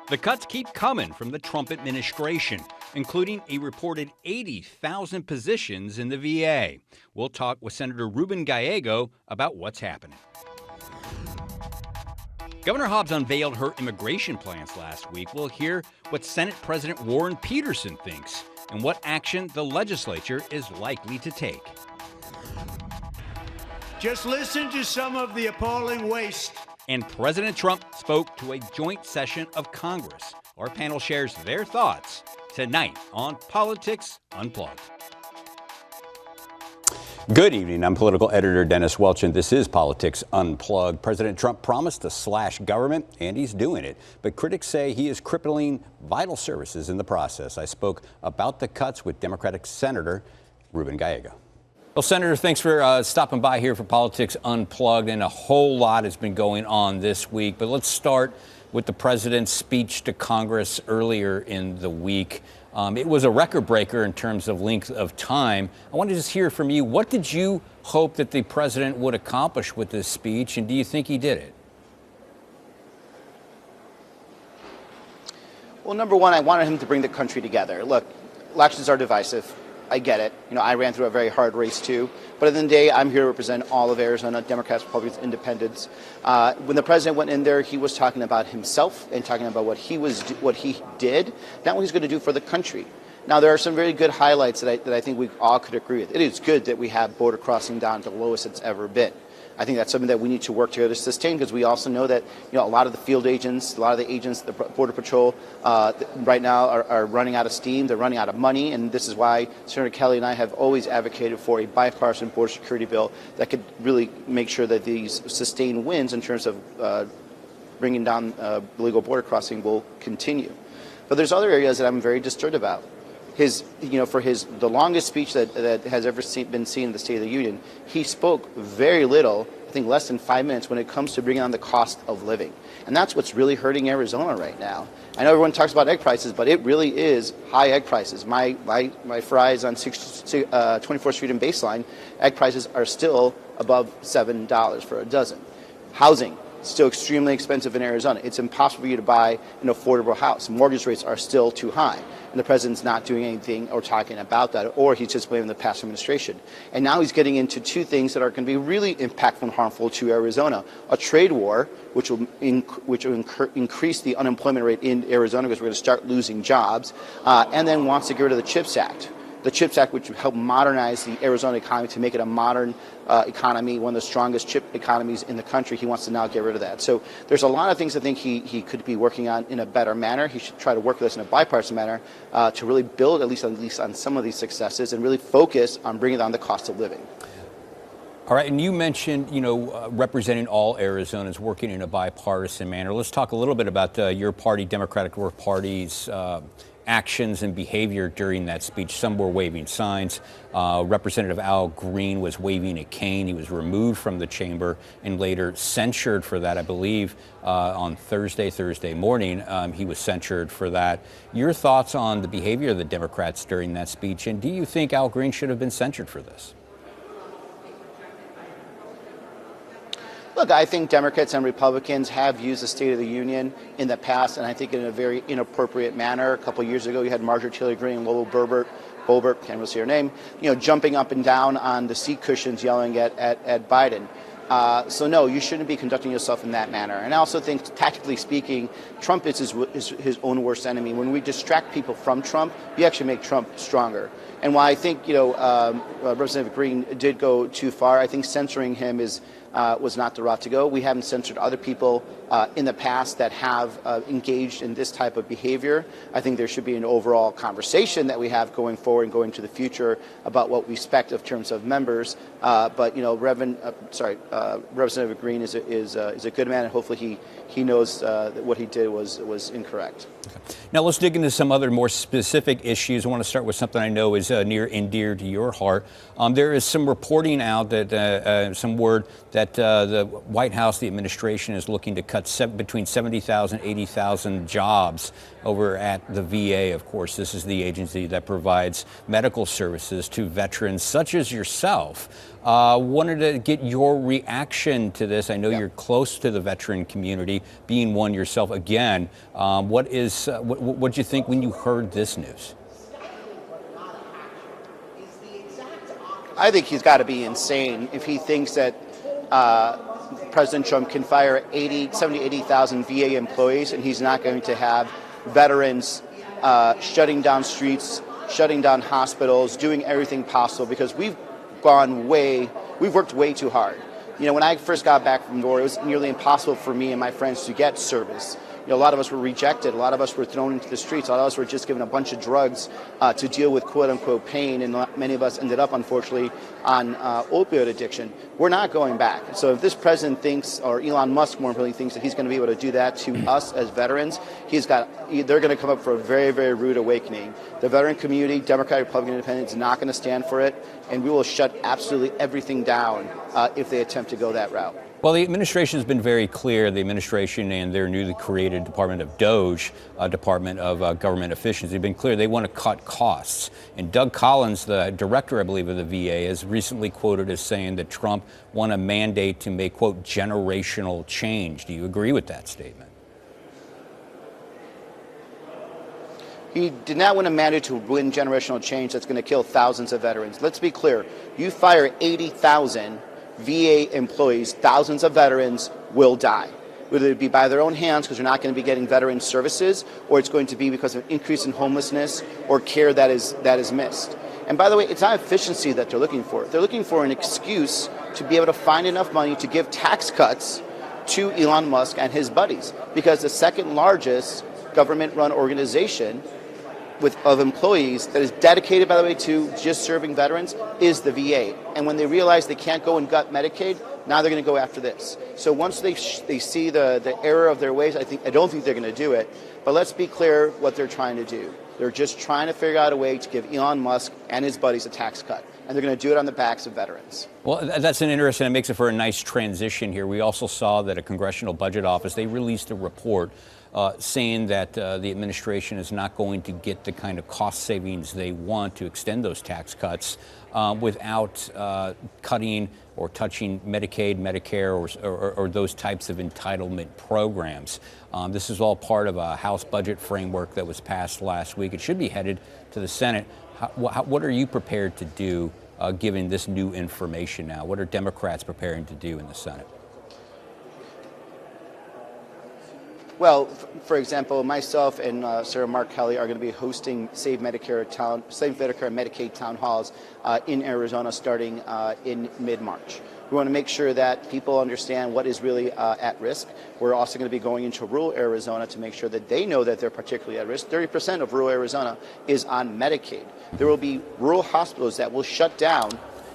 The cuts keep coming from the Trump administration, including a reported 80,000 positions in the VA. We'll talk with Senator Ruben Gallego about what's happening. Governor Hobbs unveiled her immigration plans last week. We'll hear what Senate President Warren Peterson thinks and what action the legislature is likely to take. Just listen to some of the appalling waste. And President Trump spoke to a joint session of Congress. Our panel shares their thoughts tonight on Politics Unplugged. Good evening. I'm political editor Dennis Welch, and this is Politics Unplugged. President Trump promised to slash government, and he's doing it. But critics say he is crippling vital services in the process. I spoke about the cuts with Democratic Senator Ruben Gallego. Well, Senator, thanks for stopping by here for Politics Unplugged, and a whole lot has been going on this week. But let's start with the president's speech to Congress earlier in the week. It was a record breaker in terms of length of time. I want to just hear from you. What did you hope that the president would accomplish with this speech, and do you think he did it? Well, number one, I wanted him to bring the country together. Look, elections are divisive. I get it. You know, I ran through a very hard race too. But at the end of the day, I'm here to represent all of Arizona, Democrats, Republicans, Independents. When the president went in there, he was talking about himself and talking about what he did, not what he's going to do for the country. Now, there are some very good highlights that I think we all could agree with. It is good that we have border crossing down to the lowest it's ever been. I think that's something that we need to work together to sustain, because we also know that, you know, a lot of the field agents, a lot of the agents, the Border Patrol right now are running out of steam. They're running out of money. And this is why Senator Kelly and I have always advocated for a bipartisan border security bill that could really make sure that these sustained wins in terms of bringing down illegal border crossing will continue. But there's other areas that I'm very disturbed about. The longest speech that has ever been seen in the State of the Union, he spoke very little, I think less than 5 minutes, when it comes to bringing down the cost of living. And that's what's really hurting Arizona right now. I know everyone talks about egg prices, but it really is high egg prices. My fries on 24th Street and Baseline, egg prices are still above $7 for a dozen. Housing, still extremely expensive in Arizona. It's impossible for you to buy an affordable house. Mortgage rates are still too high. And the president's not doing anything or talking about that, or he's just blaming the past administration. And now he's getting into two things that are going to be really impactful and harmful to Arizona. A trade war, which will increase the unemployment rate in Arizona because we're going to start losing jobs, and then wants to get rid of the CHIPS Act. The CHIPS Act, which would help modernize the Arizona economy to make it a modern economy, one of the strongest chip economies in the country. He wants to now get rid of that. So there's a lot of things I think he could be working on in a better manner. He should try to work with us in a bipartisan manner to really build at least on some of these successes and really focus on bringing down the cost of living. All right, and you mentioned, representing all Arizonans, working in a bipartisan manner. Let's talk a little bit about your party, Democratic Work Party's actions and behavior during that speech. Some were waving signs. Representative Al Green was waving a cane. He was removed from the chamber and later censured for that. I believe on Thursday morning, he was censured for that. Your thoughts on the behavior of the Democrats during that speech, and do you think Al Green should have been censured for this? Look, I think Democrats and Republicans have used the State of the Union in the past, and I think in a very inappropriate manner. A couple of years ago, you had Marjorie Taylor Greene and Lowell Boebert, can't really say her name, jumping up and down on the seat cushions, yelling at Biden. So no, you shouldn't be conducting yourself in that manner. And I also think, tactically speaking, Trump is his own worst enemy. When we distract people from Trump, we actually make Trump stronger. And while I think Representative Green did go too far, I think censoring him was not the route to go. We haven't censored other people in the past that have engaged in this type of behavior. I think there should be an overall conversation that we have going forward and going to the future about what we expect in terms of members. But Representative Green is a good man, and hopefully he knows that what he did was incorrect. Okay. Now let's dig into some other more specific issues. I want to start with something I know is near and dear to your heart. There is some reporting out that some word that the White House, the administration, is looking to cut between 70,000 and 80,000 jobs over at the VA. Of course, this is the agency that provides medical services to veterans such as yourself. Wanted to get your reaction to this. I know you're close to the veteran community, being one yourself. Again, what did you think when you heard this news? I think he's got to be insane if he thinks that President Trump can fire 80,000 VA employees and he's not going to have veterans shutting down streets, shutting down hospitals, doing everything possible, because we've worked way too hard. You know, when I first got back from war, it was nearly impossible for me and my friends to get service. You know, a lot of us were rejected. A lot of us were thrown into the streets. A lot of us were just given a bunch of drugs to deal with quote-unquote pain, and many of us ended up, unfortunately, on opioid addiction. We're not going back. So if this president thinks, or Elon Musk more importantly thinks, that he's going to be able to do that to us as veterans, they're going to come up for a very, very rude awakening. The veteran community, Democrat, Republican, Independent, is not going to stand for it, and we will shut absolutely everything down if they attempt to go that route. Well, the administration has been very clear, the administration and their newly created Department of DOGE, Department of Government Efficiency, have been clear they want to cut costs. And Doug Collins, the director, I believe, of the VA, is recently quoted as saying that Trump won a mandate to make, quote, generational change. Do you agree with that statement? He did not win a mandate to win generational change that's going to kill thousands of veterans. Let's be clear. You fire 80,000 VA employees, thousands of veterans will die. Whether it be by their own hands because they're not going to be getting veteran services, or it's going to be because of an increase in homelessness or care that is missed. And by the way, it's not efficiency that they're looking for. They're looking for an excuse to be able to find enough money to give tax cuts to Elon Musk and his buddies, because the second largest government-run organization of employees that is dedicated, by the way, to just serving veterans is the VA. And when they realize they can't go and gut Medicaid, now they're going to go after this. So once they see the error of their ways, I don't think they're going to do it. But let's be clear what they're trying to do. They're just trying to figure out a way to give Elon Musk and his buddies a tax cut. And they're going to do it on the backs of veterans. Well, that's an interesting, it makes it for a nice transition here. We also saw that a Congressional Budget Office, they released a report saying that the administration is not going to get the kind of cost savings they want to extend those tax cuts without cutting or touching Medicaid, Medicare, or those types of entitlement programs. This is all part of a House budget framework that was passed last week. It should be headed to the Senate. What are you prepared to do given this new information now? What are Democrats preparing to do in the Senate? Well, for example, myself and Sarah Mark Kelly are going to be hosting Save Medicare and Medicaid town halls in Arizona starting in mid-March. We want to make sure that people understand what is really at risk. We're also going to be going into rural Arizona to make sure that they know that they're particularly at risk. 30% of rural Arizona is on Medicaid. There will be rural hospitals that will shut down,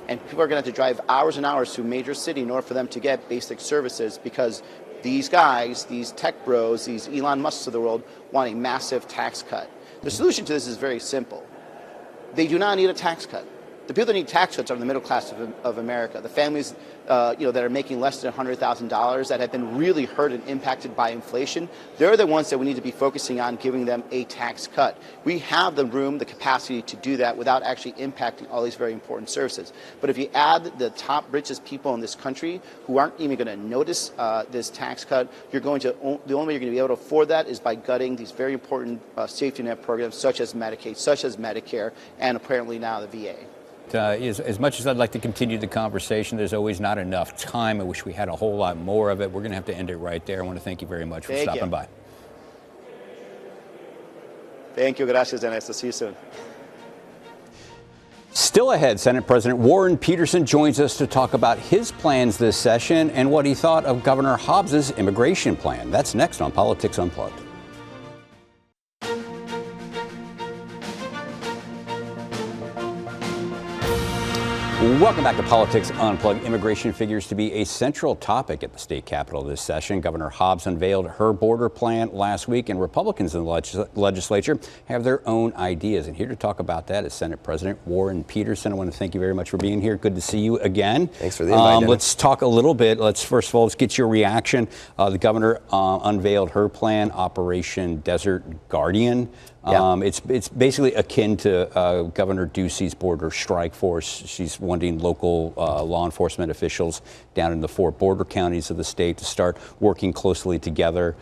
and people are going to have to drive hours and hours to a major city in order for them to get basic services, because these guys, these tech bros, these Elon Musks of the world want a massive tax cut. The solution to this is very simple. They do not need a tax cut. The people that need tax cuts are the middle class of America. The families that are making less than $100,000 that have been really hurt and impacted by inflation, they're the ones that we need to be focusing on giving them a tax cut. We have the room, the capacity to do that without actually impacting all these very important services. But if you add the top richest people in this country who aren't even going to notice this tax cut, the only way you're going to be able to afford that is by gutting these very important safety net programs such as Medicaid, such as Medicare, and apparently now the VA. As much as I'd like to continue the conversation, there's always not enough time. I wish we had a whole lot more of it. We're going to have to end it right there. I want to thank you very much for stopping by. Thank you. Gracias, Dennis. I'll see you soon. Still ahead, Senate President Warren Peterson joins us to talk about his plans this session and what he thought of Governor Hobbs' immigration plan. That's next on Politics Unplugged. Welcome back to Politics Unplugged. Immigration figures to be a central topic at the state capitol this session. Governor Hobbs unveiled her border plan last week, and Republicans in the legislature have their own ideas. And here to talk about that is Senate President Warren Peterson. I want to thank you very much for being here. Good to see you again. Thanks for the invite. Let's talk a little bit. First of all, let's get your reaction. The governor unveiled her plan, Operation Desert Guardian. Yeah. It's basically akin to Governor Ducey's border strike force. She's wanting local law enforcement officials down in the 4 border counties of the state to start working closely together,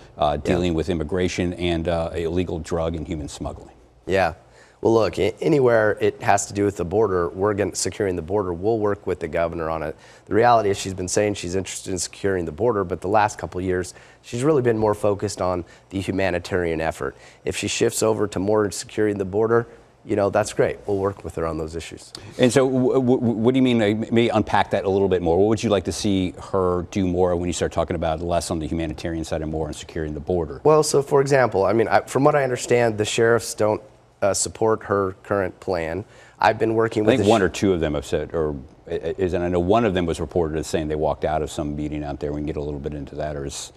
dealing with immigration and illegal drug and human smuggling. Yeah. Well, look, anywhere it has to do with the border, securing the border, we'll work with the governor on it. The reality is she's been saying she's interested in securing the border, but the last couple of years, she's really been more focused on the humanitarian effort. If she shifts over to more securing the border, you know, that's great. We'll work with her on those issues. And so what do you mean? Maybe unpack that a little bit more. What would you like to see her do more when you start talking about less on the humanitarian side and more on securing the border? Well, so for example, I mean, from what I understand, the sheriffs don't support her current plan. I've been working with. I think one or two of them have said, and I know one of them was reported as saying they walked out of some meeting out there. We can get a little bit into that, or is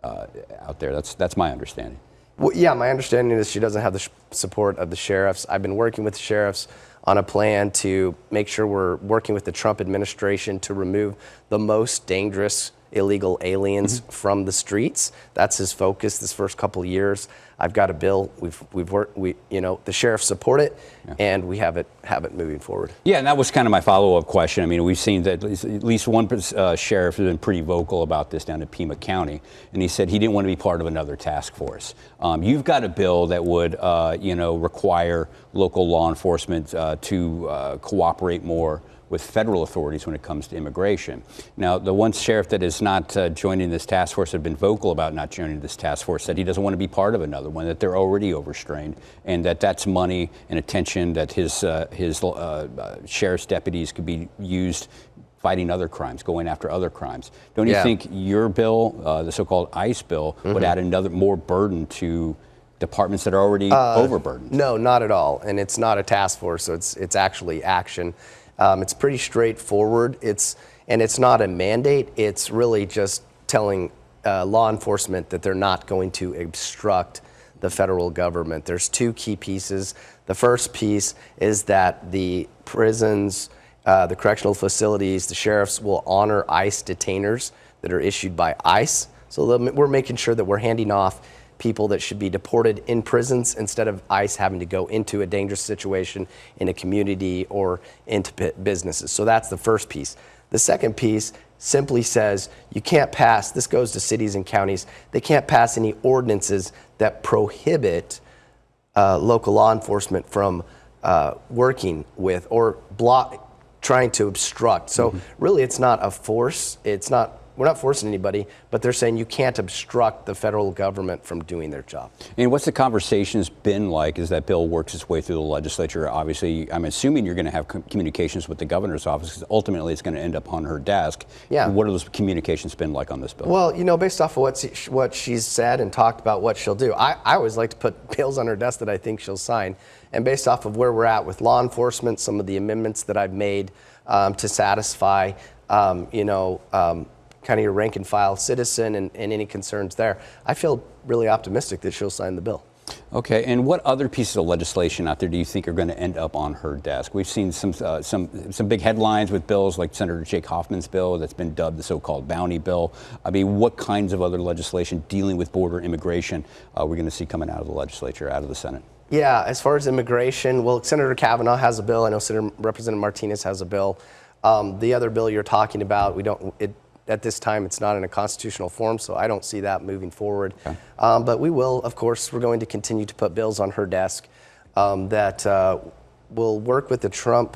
out there. That's my understanding. Well, yeah, my understanding is she doesn't have the support of the sheriffs. I've been working with the sheriffs on a plan to make sure we're working with the Trump administration to remove the most dangerous illegal aliens from the streets. That's his focus this first couple of years. I've got a bill. We've worked. The sheriffs support it, and we have it moving forward. Yeah, and that was kind of my follow-up question. I mean, we've seen that at least one sheriff has been pretty vocal about this down in Pima County, and he said he didn't want to be part of another task force. You've got a bill that would, require local law enforcement to cooperate more with federal authorities when it comes to immigration. Now, the one sheriff that is not joining this task force, had been vocal about not joining this task force, said he doesn't want to be part of another one, that they're already overstrained, and that's money and attention that his sheriff's deputies could be used fighting other crimes, going after other crimes. Don't you think your bill, the so-called ICE bill, would add more burden to departments that are already overburdened? No, not at all. And it's not a task force, so it's actually action. It's pretty straightforward. It's not a mandate. It's really just telling law enforcement that they're not going to obstruct the federal government. There's 2 key pieces. The first piece is that the prisons, the correctional facilities, the sheriffs will honor ICE detainers that are issued by ICE. So we're making sure that we're handing off people that should be deported in prisons instead of ICE having to go into a dangerous situation in a community or into businesses. So that's the first piece. The second piece simply says you can't pass, this goes to cities and counties, they can't pass any ordinances that prohibit local law enforcement from working with or trying to obstruct. So really it's not a force, we're not forcing anybody, but they're saying you can't obstruct the federal government from doing their job. And what's the conversations been like as that bill works its way through the legislature? Obviously, I'm assuming you're going to have communications with the governor's office, because ultimately it's going to end up on her desk. Yeah. What are those communications been like on this bill? Well, based off of what she's said and talked about what she'll do, I always like to put bills on her desk that I think she'll sign. And based off of where we're at with law enforcement, some of the amendments that I've made to satisfy, kind of your rank and file citizen and any concerns there, I feel really optimistic that she'll sign the bill. Okay, and what other pieces of legislation out there do you think are going to end up on her desk? We've seen some big headlines with bills like Senator Jake Hoffman's bill that's been dubbed the so-called bounty bill. I mean, what kinds of other legislation dealing with border immigration are we going to see coming out of the legislature, out of the Senate? Yeah, as far as immigration, well, Senator Kavanaugh has a bill. I know Representative Martinez has a bill. The other bill you're talking about, at this time, it's not in a constitutional form, so I don't see that moving forward. Okay. But we will, of course, we're going to continue to put bills on her desk that will work with the Trump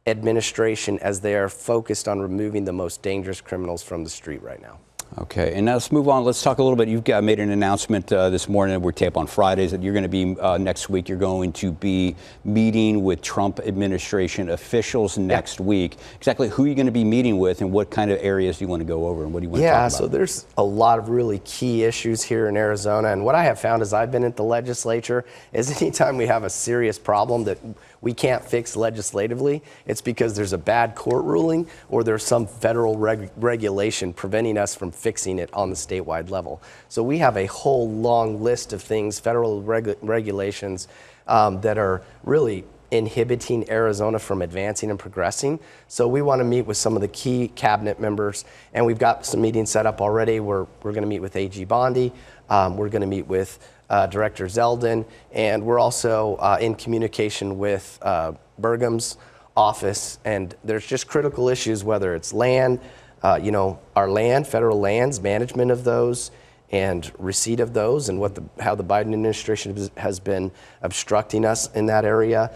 administration as they are focused on removing the most dangerous criminals from the street right now. Okay, and now let's move on. Let's talk a little bit. You've made an announcement this morning. We're tape on Fridays that you're going to be next week. You're going to be meeting with Trump administration officials next week. Exactly who are you going to be meeting with, and what kind of areas do you want to go over, and what do you want to talk about? Yeah, so there's a lot of really key issues here in Arizona, and what I have found as I've been at the legislature is anytime we have a serious problem that we can't fix legislatively, it's because there's a bad court ruling or there's some federal regulation preventing us from fixing it on the statewide level. So we have a whole long list of things, federal regulations that are really inhibiting Arizona from advancing and progressing. So we want to meet with some of the key cabinet members, and we've got some meetings set up already. We're going to meet with AG Bondi. We're going to meet with Director Zeldin, and we're also in communication with Burgum's office. And there's just critical issues, whether it's land, our land, federal lands, management of those, and receipt of those, and how the Biden administration has been obstructing us in that area.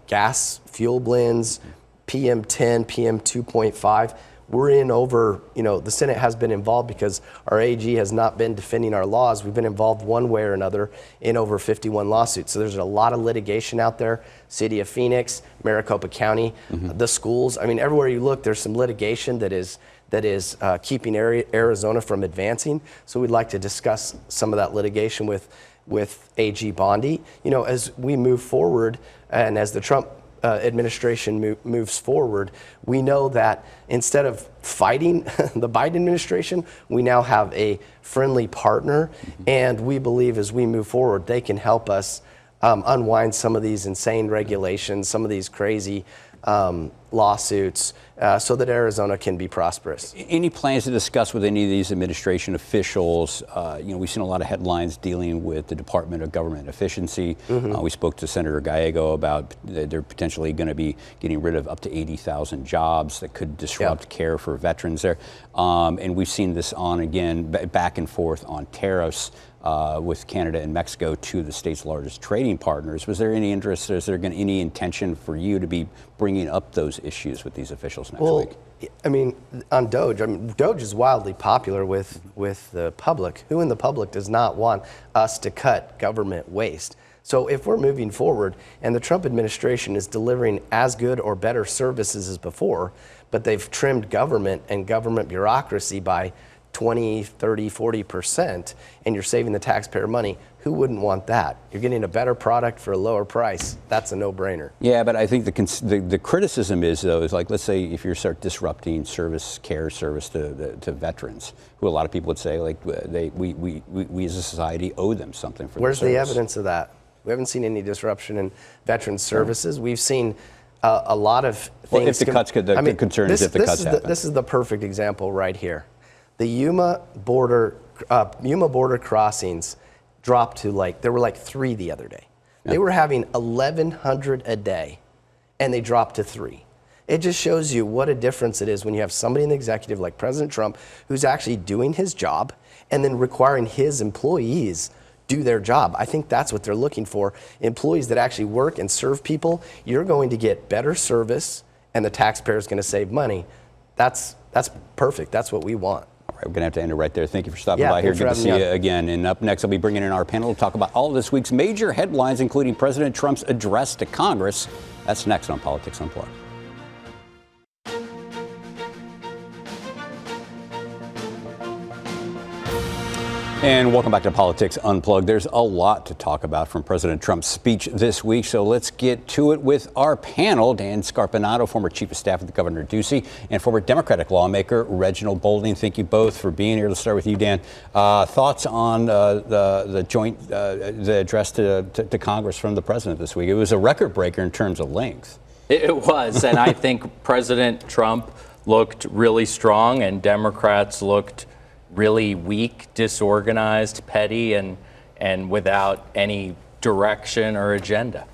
Gas, fuel blends, PM10, PM2.5. We're in over, the Senate has been involved because our AG has not been defending our laws. We've been involved one way or another in over 51 lawsuits. So there's a lot of litigation out there. City of Phoenix, Maricopa County, the schools. I mean, everywhere you look, there's some litigation that is keeping Arizona from advancing. So we'd like to discuss some of that litigation with AG Bondi. As we move forward and as the Trump administration moves forward, we know that instead of fighting the Biden administration, we now have a friendly partner. And we believe as we move forward, they can help us unwind some of these insane regulations, some of these crazy lawsuits, so that Arizona can be prosperous. Any plans to discuss with any of these administration officials? We've seen a lot of headlines dealing with the Department of Government Efficiency. We spoke to Senator Gallego about they're potentially going to be getting rid of up to 80,000 jobs that could disrupt care for veterans there. And we've seen this on again, back and forth on tariffs. With Canada and Mexico, two of the state's largest trading partners. Was there any interest, is there any intention for you to be bringing up those issues with these officials next week? I mean, on Doge, Doge is wildly popular with the public. Who in the public does not want us to cut government waste? So if we're moving forward and the Trump administration is delivering as good or better services as before, but they've trimmed government and government bureaucracy by 20, 30, 40%, and you're saving the taxpayer money, who wouldn't want that? You're getting a better product for a lower price. That's a no-brainer. Yeah, but I think the criticism is, though, is like, let's say if you start disrupting care service to veterans, who a lot of people would say, like, we as a society owe them something for Where's their the service. evidence of that? We haven't seen any disruption in veteran services. We've seen a lot of things. Well, if the cuts could, the concern is if the cuts happen. This is the perfect example right here. The Yuma border crossings dropped to there were 3 the other day. Yeah. They were having 1,100 a day, and they dropped to 3. It just shows you what a difference it is when you have somebody in the executive like President Trump who's actually doing his job and then requiring his employees do their job. I think that's what they're looking for. Employees that actually work and serve people. You're going to get better service, and the taxpayer is going to save money. That's perfect. That's what we want. All right, we're going to have to end it right there. Thank you for stopping by here. Good to see you again. And up next, I'll be bringing in our panel to talk about all of this week's major headlines, including President Trump's address to Congress. That's next on Politics Unplugged. And welcome back to Politics Unplugged. There's a lot to talk about from President Trump's speech this week, so let's get to it with our panel. Dan Scarpinato, former Chief of Staff of Governor Ducey, and former Democratic lawmaker Reginald Bolding. Thank you both for being here. Let's start with you, Dan. Thoughts on the joint the address to Congress from the president this week? It was a record breaker in terms of length. It was, and I think President Trump looked really strong, and Democrats looked really weak, disorganized, petty, and without any direction or agenda.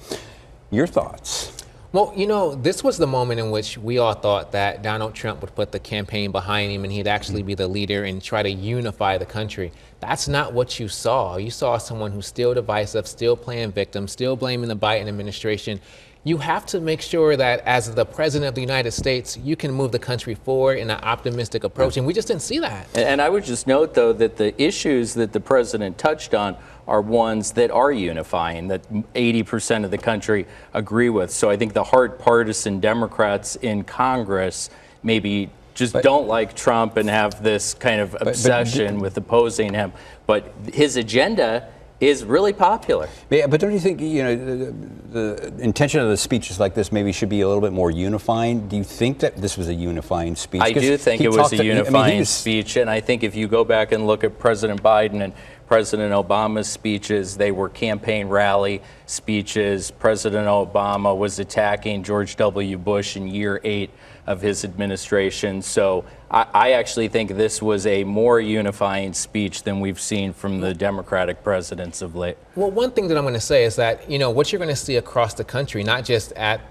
Your thoughts? Well, this was the moment in which we all thought that Donald Trump would put the campaign behind him and he'd actually be the leader and try to unify the country. That's not what you saw. You saw someone who's still divisive, still playing victim, still blaming the Biden administration. You have to make sure that as the president of the United States, you can move the country forward in an optimistic approach. And we just didn't see that. And I would just note, though, that the issues that the president touched on are ones that are unifying, that 80% of the country agree with. So I think the hard partisan Democrats in Congress maybe just don't like Trump and have this kind of obsession with opposing him. But his agenda is really popular. Yeah, but don't you think, the intention of the speeches like this maybe should be a little bit more unifying? Do you think that this was a unifying speech? I do think it was a unifying speech, and I think if you go back and look at President Biden and President Obama's speeches, they were campaign rally speeches. President Obama was attacking George W. Bush in year 8 of his administration. So I actually think this was a more unifying speech than we've seen from the Democratic presidents of late. Well, one thing that I'm going to say is that, what you're going to see across the country, not just at,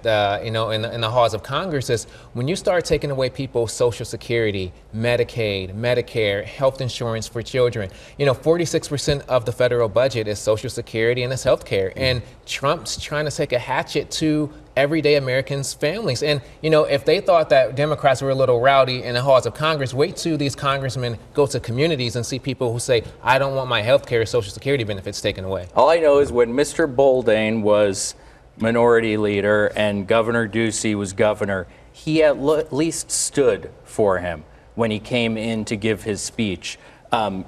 in the halls of Congress, is when you start taking away people's Social Security, Medicaid, Medicare, health insurance for children, 46% of the federal budget is Social Security and it's health care. And Trump's trying to take a hatchet to everyday Americans' families. And, if they thought that Democrats were a little rowdy in the halls of Congress, wait till these congressmen go to communities and see people who say, I don't want my health care or Social Security benefits taken away. All I know is when Mr. Bolding was minority leader and Governor Ducey was governor, he at least stood for him when he came in to give his speech.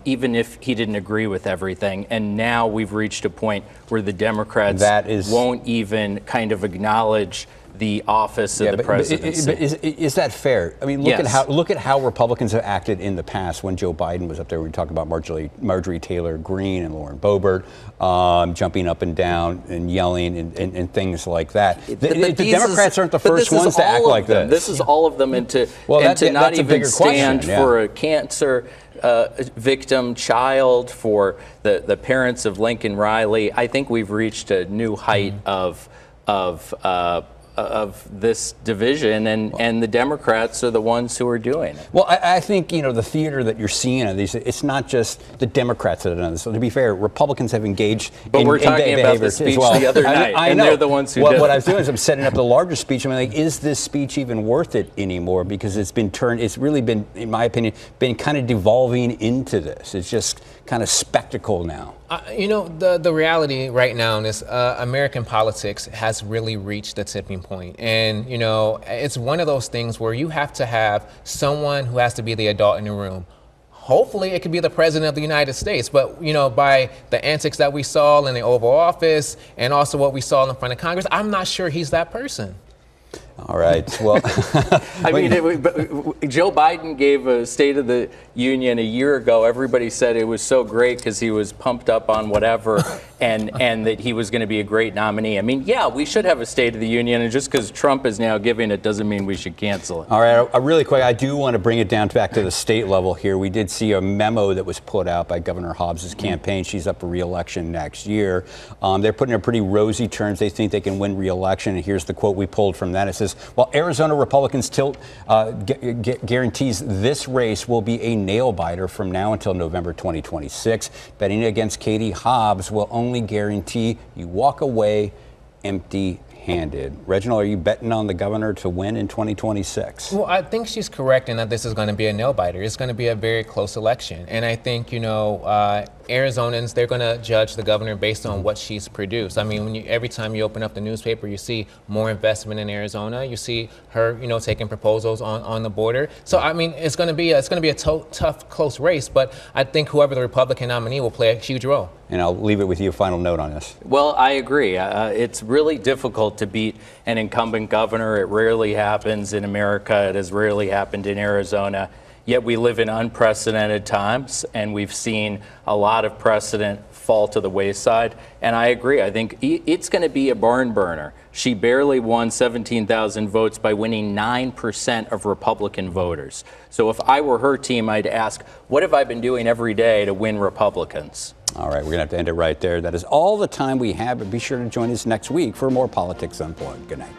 Even if he didn't agree with everything. And now we've reached a point where the Democrats won't even kind of acknowledge the office of the presidency. But is that fair? I mean, look at how Republicans have acted in the past. When Joe Biden was up there, we talked about Marjorie Taylor Greene and Lauren Boebert jumping up and down and yelling and things like that. The Democrats aren't the first ones to act like this. This is all of them, and to not even stand for a cancer victim child, for the parents of Lincoln Riley. I think we've reached a new height of this division, and the Democrats are the ones who are doing it. Well, I think, the theater that you're seeing of these, it's not just the Democrats that have done this. So to be fair, Republicans have engaged in we're talking about the speech the other night, I and know. They're the ones who did What it. I was doing is I'm setting up the larger speech. I'm like, is this speech even worth it anymore? Because it's really been, in my opinion, been kind of devolving into this. It's just kind of spectacle now. The reality right now is American politics has really reached the tipping point. And, it's one of those things where you have to have someone who has to be the adult in the room. Hopefully it could be the president of the United States. But, by the antics that we saw in the Oval Office and also what we saw in front of Congress, I'm not sure he's that person. All right. Well, Joe Biden gave a State of the Union a year ago. Everybody said it was so great because he was pumped up on whatever and that he was going to be a great nominee. I mean, yeah, we should have a State of the Union, and just because Trump is now giving it doesn't mean we should cancel it. All right, really quick, I do want to bring it down back to the state level here. We did see a memo that was put out by Governor Hobbs' campaign. She's up for re-election next year. They're putting in pretty rosy terms. They think they can win re-election, and here's the quote we pulled from that. It says, while Arizona Republicans guarantees this race will be a nail-biter from now until November 2026, betting against Katie Hobbs will only guarantee you walk away empty-handed. Reginald, are you betting on the governor to win in 2026? Well, I think she's correct in that this is going to be a nail-biter. It's going to be a very close election. And I think, Arizonans, they're going to judge the governor based on what she's produced. I mean, every time you open up the newspaper, you see more investment in Arizona. You see her, taking proposals on the border. So, I mean, it's going to be a tough, close race. But I think whoever the Republican nominee will play a huge role. And I'll leave it with you. A final note on this. Well, I agree. It's really difficult to beat an incumbent governor. It rarely happens in America. It has rarely happened in Arizona. Yet we live in unprecedented times, and we've seen a lot of precedent fall to the wayside. And I agree. I think it's going to be a barn burner. She barely won 17,000 votes by winning 9% of Republican voters. So if I were her team, I'd ask, what have I been doing every day to win Republicans? All right, we're going to have to end it right there. That is all the time we have, but be sure to join us next week for more Politics Unplugged. Good night.